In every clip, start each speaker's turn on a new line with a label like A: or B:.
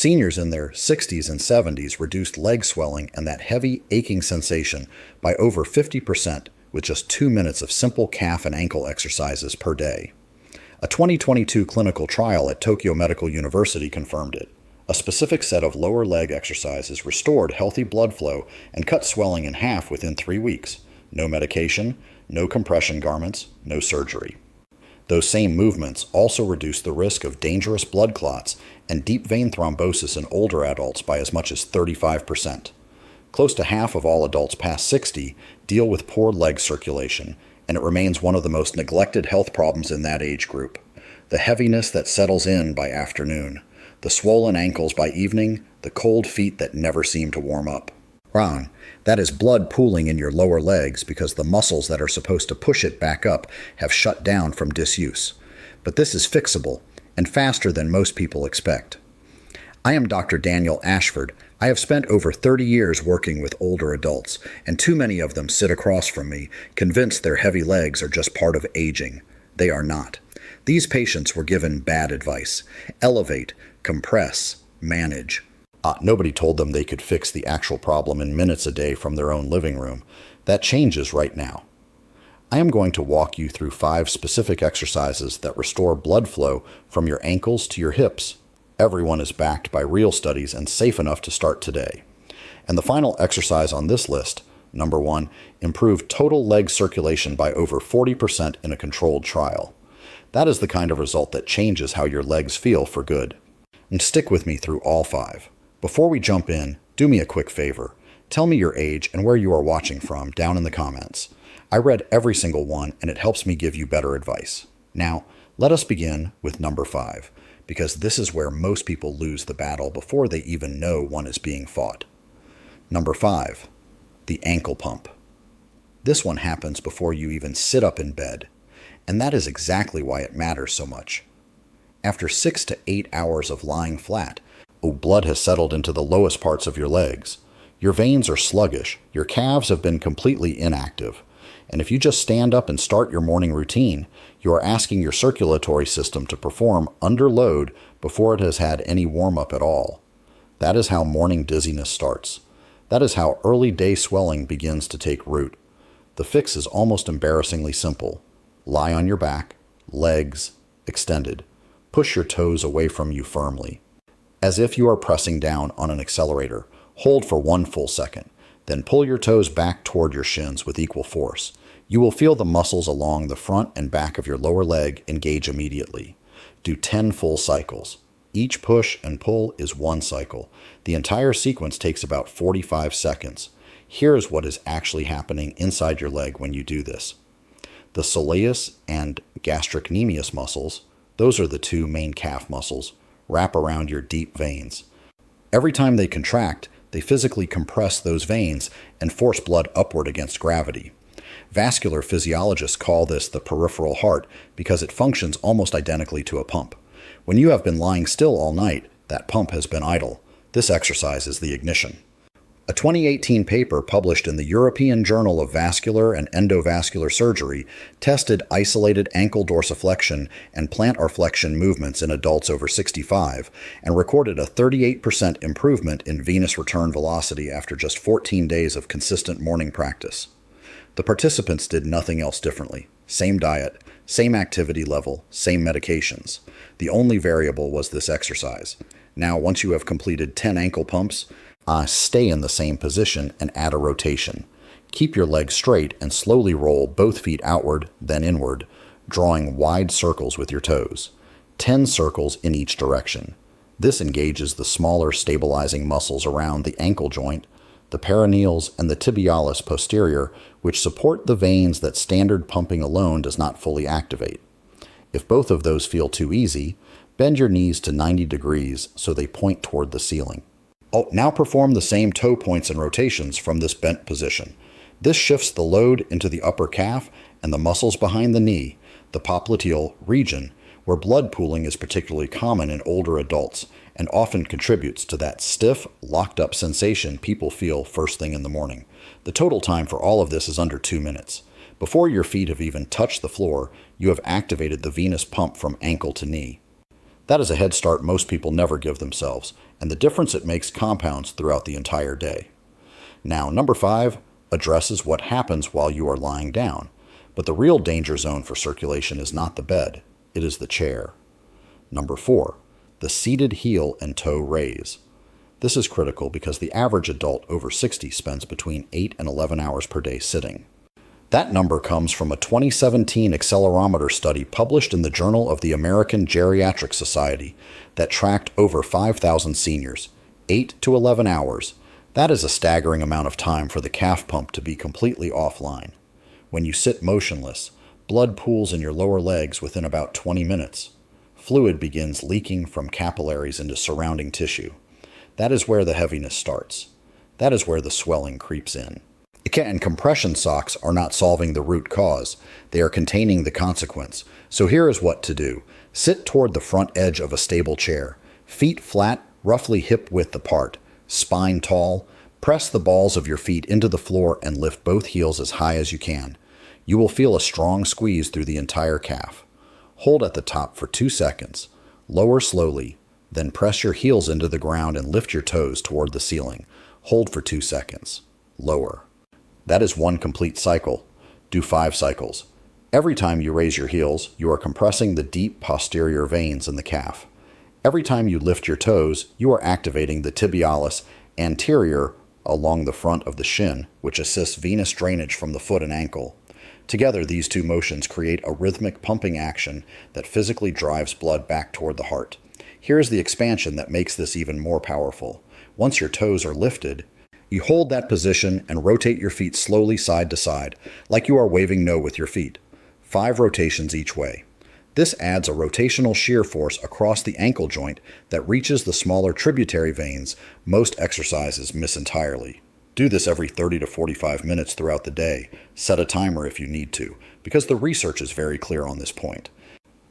A: Seniors in their 60s and 70s reduced leg swelling and that heavy, aching sensation by over 50% with just 2 minutes of simple calf and ankle exercises per day. A 2022 clinical trial at Tokyo Medical University confirmed it. A specific set of lower leg exercises restored healthy blood flow and cut swelling in half within 3 weeks. No medication, no compression garments, no surgery. Those same movements also reduce the risk of dangerous blood clots and deep vein thrombosis in older adults by as much as 35%. Close to half of all adults past 60 deal with poor leg circulation, and it remains one of the most neglected health problems in that age group. The heaviness that settles in by afternoon, the swollen ankles by evening, the cold feet that never seem to warm up. Wrong. That is blood pooling in your lower legs because the muscles that are supposed to push it back up have shut down from disuse. But this is fixable and faster than most people expect. I am Dr. Daniel Ashford. I have spent over 30 years working with older adults, and too many of them sit across from me, convinced their heavy legs are just part of aging. They are not. These patients were given bad advice. Elevate, compress, manage. Nobody told them they could fix the actual problem in minutes a day from their own living room. That changes right now. I am going to walk you through 5 specific exercises that restore blood flow from your ankles to your hips. Everyone is backed by real studies and safe enough to start today. And the final exercise on this list, number 1, improve total leg circulation by over 40% in a controlled trial. That is the kind of result that changes how your legs feel for good. And stick with me through all 5. Before we jump in, do me a quick favor. Tell me your age and where you are watching from down in the comments. I read every single one, and it helps me give you better advice. Now, let us begin with number 5, because this is where most people lose the battle before they even know one is being fought. Number 5, the ankle pump. This one happens before you even sit up in bed, and that is exactly why it matters so much. After 6 to 8 hours of lying flat, blood has settled into the lowest parts of your legs. Your veins are sluggish, your calves have been completely inactive, and if you just stand up and start your morning routine, you are asking your circulatory system to perform under load before it has had any warm-up at all. That is how morning dizziness starts. That is how early day swelling begins to take root. The fix is almost embarrassingly simple. Lie on your back, legs extended. Push your toes away from you firmly. As if you are pressing down on an accelerator, hold for 1 full second. Then pull your toes back toward your shins with equal force. You will feel the muscles along the front and back of your lower leg engage immediately. Do 10 full cycles. Each push and pull is 1 cycle. The entire sequence takes about 45 seconds. Here is what is actually happening inside your leg when you do this. The soleus and gastrocnemius muscles, those are the 2 main calf muscles, wrap around your deep veins. Every time they contract, they physically compress those veins and force blood upward against gravity. Vascular physiologists call this the peripheral heart because it functions almost identically to a pump. When you have been lying still all night, that pump has been idle. This exercise is the ignition. A 2018 paper published in the European Journal of Vascular and Endovascular Surgery tested isolated ankle dorsiflexion and plantar flexion movements in adults over 65 and recorded a 38% improvement in venous return velocity after just 14 days of consistent morning practice. The participants did nothing else differently. Same diet, same activity level, same medications. The only variable was this exercise. Now, once you have completed 10 ankle pumps, stay in the same position and add a rotation. Keep your legs straight and slowly roll both feet outward, then inward, drawing wide circles with your toes. 10 circles in each direction. This engages the smaller stabilizing muscles around the ankle joint, the peroneals, and the tibialis posterior, which support the veins that standard pumping alone does not fully activate. If both of those feel too easy, bend your knees to 90 degrees so they point toward the ceiling. Now perform the same toe points and rotations from this bent position. This shifts the load into the upper calf and the muscles behind the knee, the popliteal region, where blood pooling is particularly common in older adults and often contributes to that stiff, locked-up sensation people feel first thing in the morning. The total time for all of this is under 2 minutes. Before your feet have even touched the floor, you have activated the venous pump from ankle to knee. That is a head start most people never give themselves, and the difference it makes compounds throughout the entire day. Now, number 5 addresses what happens while you are lying down. But the real danger zone for circulation is not the bed, it is the chair. Number 4, the seated heel and toe raise. This is critical because the average adult over 60 spends between 8 and 11 hours per day sitting. That number comes from a 2017 accelerometer study published in the Journal of the American Geriatric Society that tracked over 5,000 seniors. 8 to 11 hours. That is a staggering amount of time for the calf pump to be completely offline. When you sit motionless, blood pools in your lower legs within about 20 minutes. Fluid begins leaking from capillaries into surrounding tissue. That is where the heaviness starts. That is where the swelling creeps in. And compression socks are not solving the root cause. They are containing the consequence. So here is what to do. Sit toward the front edge of a stable chair. Feet flat, roughly hip width apart. Spine tall. Press the balls of your feet into the floor and lift both heels as high as you can. You will feel a strong squeeze through the entire calf. Hold at the top for 2 seconds. Lower slowly. Then press your heels into the ground and lift your toes toward the ceiling. Hold for 2 seconds. Lower. That is 1 complete cycle. Do 5 cycles. Every time you raise your heels, you are compressing the deep posterior veins in the calf. Every time you lift your toes, you are activating the tibialis anterior along the front of the shin, which assists venous drainage from the foot and ankle. Together, these 2 motions create a rhythmic pumping action that physically drives blood back toward the heart. Here is the expansion that makes this even more powerful. Once your toes are lifted, you hold that position and rotate your feet slowly side to side, like you are waving no with your feet. 5 rotations each way. This adds a rotational shear force across the ankle joint that reaches the smaller tributary veins most exercises miss entirely. Do this every 30 to 45 minutes throughout the day. Set a timer if you need to, because the research is very clear on this point.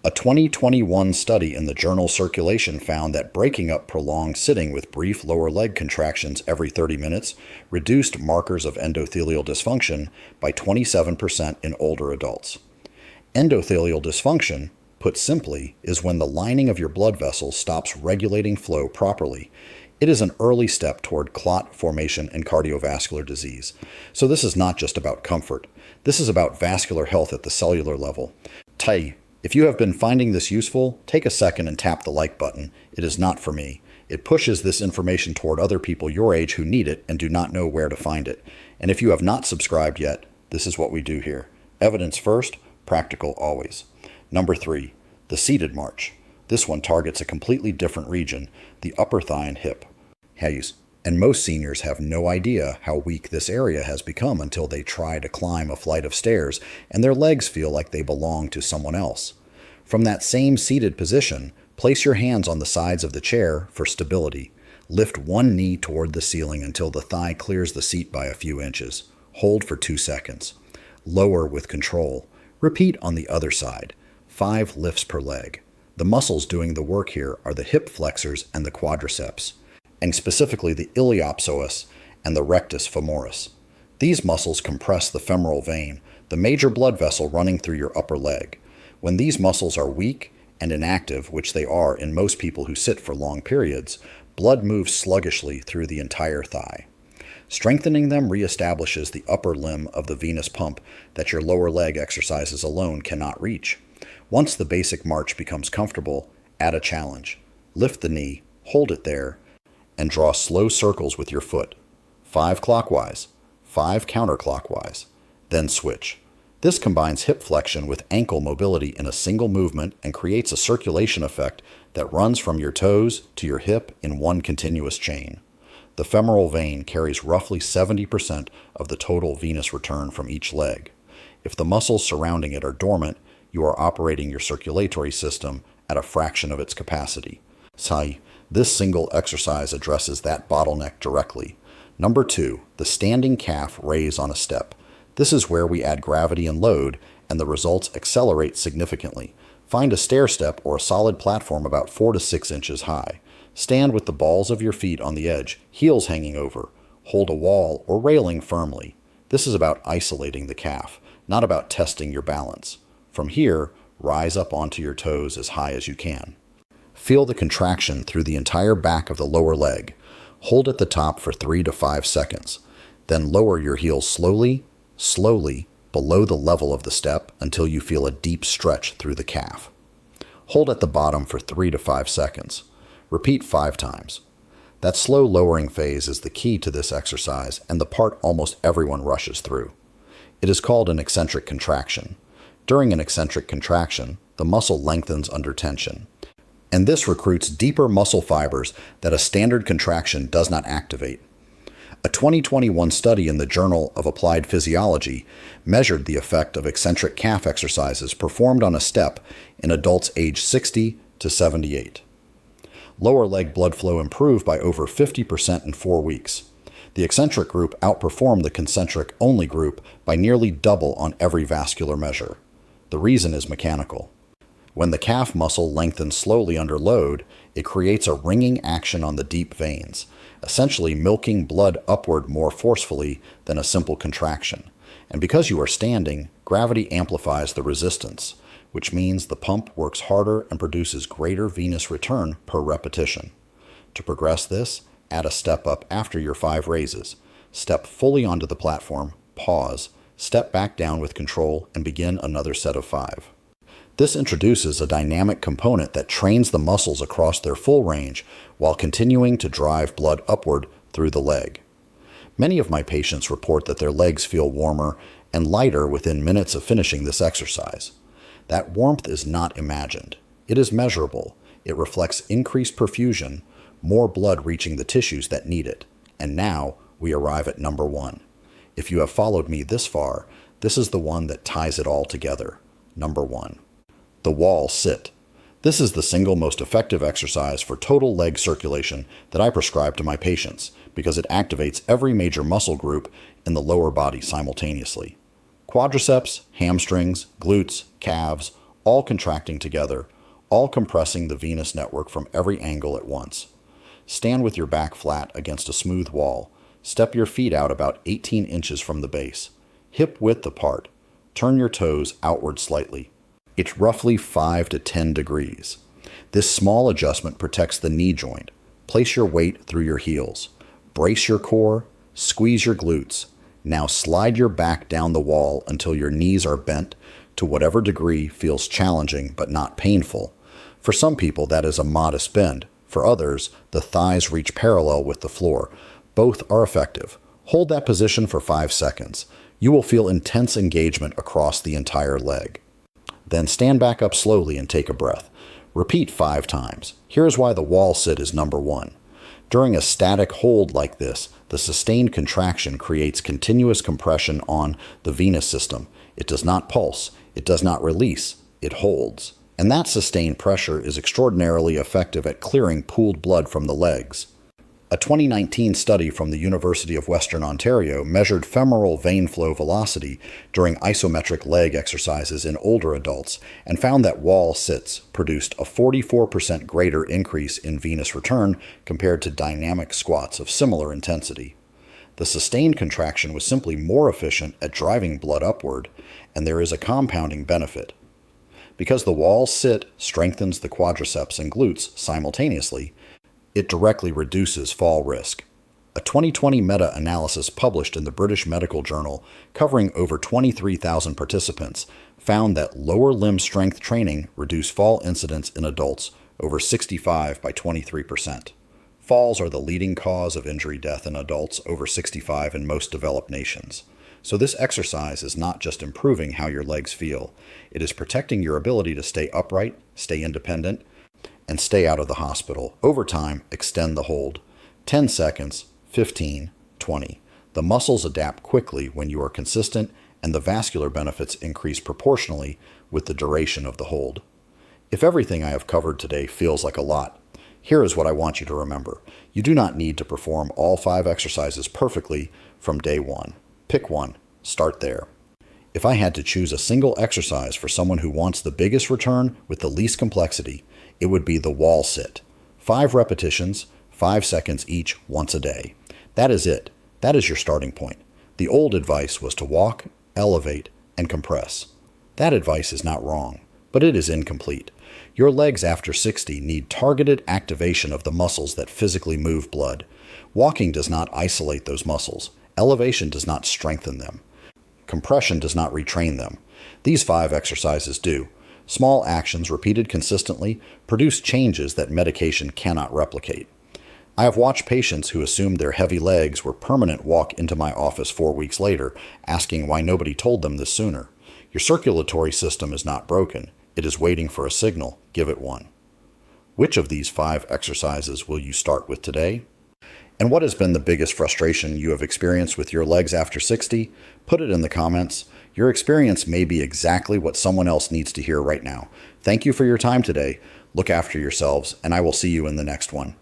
A: A 2021 study in the journal Circulation found that breaking up prolonged sitting with brief lower leg contractions every 30 minutes reduced markers of endothelial dysfunction by 27% in older adults. Endothelial dysfunction, put simply, is when the lining of your blood vessels stops regulating flow properly. It is an early step toward clot formation and cardiovascular disease. So this is not just about comfort. This is about vascular health at the cellular level. If you have been finding this useful, take a second and tap the like button. It is not for me. It pushes this information toward other people your age who need it and do not know where to find it. And if you have not subscribed yet, this is what we do here. Evidence first, practical always. Number 3, the seated march. This one targets a completely different region, the upper thigh and hip. And most seniors have no idea how weak this area has become until they try to climb a flight of stairs and their legs feel like they belong to someone else. From that same seated position, place your hands on the sides of the chair for stability. Lift one knee toward the ceiling until the thigh clears the seat by a few inches. Hold for 2 seconds. Lower with control. Repeat on the other side. 5 lifts per leg. The muscles doing the work here are the hip flexors and the quadriceps, and specifically the iliopsoas and the rectus femoris. These muscles compress the femoral vein, the major blood vessel running through your upper leg. When these muscles are weak and inactive, which they are in most people who sit for long periods, blood moves sluggishly through the entire thigh. Strengthening them reestablishes the upper limb of the venous pump that your lower leg exercises alone cannot reach. Once the basic march becomes comfortable, add a challenge. Lift the knee, hold it there, and draw slow circles with your foot. 5 clockwise, 5 counterclockwise, then switch. This combines hip flexion with ankle mobility in a single movement and creates a circulation effect that runs from your toes to your hip in one continuous chain. The femoral vein carries roughly 70% of the total venous return from each leg. If the muscles surrounding it are dormant, you are operating your circulatory system at a fraction of its capacity. This single exercise addresses that bottleneck directly. Number 2, the standing calf raise on a step. This is where we add gravity and load, and the results accelerate significantly. Find a stair step or a solid platform about 4 to 6 inches high. Stand with the balls of your feet on the edge, heels hanging over. Hold a wall or railing firmly. This is about isolating the calf, not about testing your balance. From here, rise up onto your toes as high as you can. Feel the contraction through the entire back of the lower leg. Hold at the top for 3 to 5 seconds. Then lower your heels slowly, below the level of the step until you feel a deep stretch through the calf. Hold at the bottom for 3 to 5 seconds. Repeat 5 times. That slow lowering phase is the key to this exercise and the part almost everyone rushes through. It is called an eccentric contraction. During an eccentric contraction, the muscle lengthens under tension, and this recruits deeper muscle fibers that a standard contraction does not activate. A 2021 study in the Journal of Applied Physiology measured the effect of eccentric calf exercises performed on a step in adults aged 60 to 78. Lower leg blood flow improved by over 50% in 4 weeks. The eccentric group outperformed the concentric-only group by nearly double on every vascular measure. The reason is mechanical. When the calf muscle lengthens slowly under load, it creates a ringing action on the deep veins, essentially milking blood upward more forcefully than a simple contraction. And because you are standing, gravity amplifies the resistance, which means the pump works harder and produces greater venous return per repetition. To progress this, add a step up after your 5 raises. Step fully onto the platform, pause, step back down with control, and begin another set of 5. This introduces a dynamic component that trains the muscles across their full range while continuing to drive blood upward through the leg. Many of my patients report that their legs feel warmer and lighter within minutes of finishing this exercise. That warmth is not imagined. It is measurable. It reflects increased perfusion, more blood reaching the tissues that need it. And now we arrive at number 1. If you have followed me this far, this is the one that ties it all together. Number 1. The wall sit. This is the single most effective exercise for total leg circulation that I prescribe to my patients because it activates every major muscle group in the lower body simultaneously. Quadriceps, hamstrings, glutes, calves, all contracting together, all compressing the venous network from every angle at once. Stand with your back flat against a smooth wall. Step your feet out about 18 inches from the base. Hip width apart. Turn your toes outward slightly. It's roughly 5 to 10 degrees. This small adjustment protects the knee joint. Place your weight through your heels. Brace your core. Squeeze your glutes. Now slide your back down the wall until your knees are bent to whatever degree feels challenging but not painful. For some people, that is a modest bend. For others, the thighs reach parallel with the floor. Both are effective. Hold that position for 5 seconds. You will feel intense engagement across the entire leg. Then stand back up slowly and take a breath. Repeat 5 times. Here is why the wall sit is number 1. During a static hold like this, the sustained contraction creates continuous compression on the venous system. It does not pulse. It does not release. It holds. And that sustained pressure is extraordinarily effective at clearing pooled blood from the legs. A 2019 study from the University of Western Ontario measured femoral vein flow velocity during isometric leg exercises in older adults and found that wall sits produced a 44% greater increase in venous return compared to dynamic squats of similar intensity. The sustained contraction was simply more efficient at driving blood upward, and there is a compounding benefit. Because the wall sit strengthens the quadriceps and glutes simultaneously, it directly reduces fall risk. A 2020 meta-analysis published in the British Medical Journal covering over 23,000 participants found that lower limb strength training reduced fall incidence in adults over 65 by 23%. Falls are the leading cause of injury death in adults over 65 in most developed nations. So this exercise is not just improving how your legs feel. It is protecting your ability to stay upright, stay independent, and stay out of the hospital. Over time, extend the hold. 10 seconds, 15, 20. The muscles adapt quickly when you are consistent, and the vascular benefits increase proportionally with the duration of the hold. If everything I have covered today feels like a lot, here is what I want you to remember. You do not need to perform all 5 exercises perfectly from day 1. Pick one. Start there. If I had to choose a single exercise for someone who wants the biggest return with the least complexity, it would be the wall sit. 5 repetitions, 5 seconds each, once a day. That is it. That is your starting point. The old advice was to walk, elevate, and compress. That advice is not wrong, but it is incomplete. Your legs after 60 need targeted activation of the muscles that physically move blood. Walking does not isolate those muscles. Elevation does not strengthen them. Compression does not retrain them. These 5 exercises do. Small actions repeated consistently produce changes that medication cannot replicate. I have watched patients who assumed their heavy legs were permanent walk into my office 4 weeks later, asking why nobody told them this sooner. Your circulatory system is not broken. It is waiting for a signal. Give it one. Which of these 5 exercises will you start with today? And what has been the biggest frustration you have experienced with your legs after 60? Put it in the comments. Your experience may be exactly what someone else needs to hear right now. Thank you for your time today. Look after yourselves, and I will see you in the next one.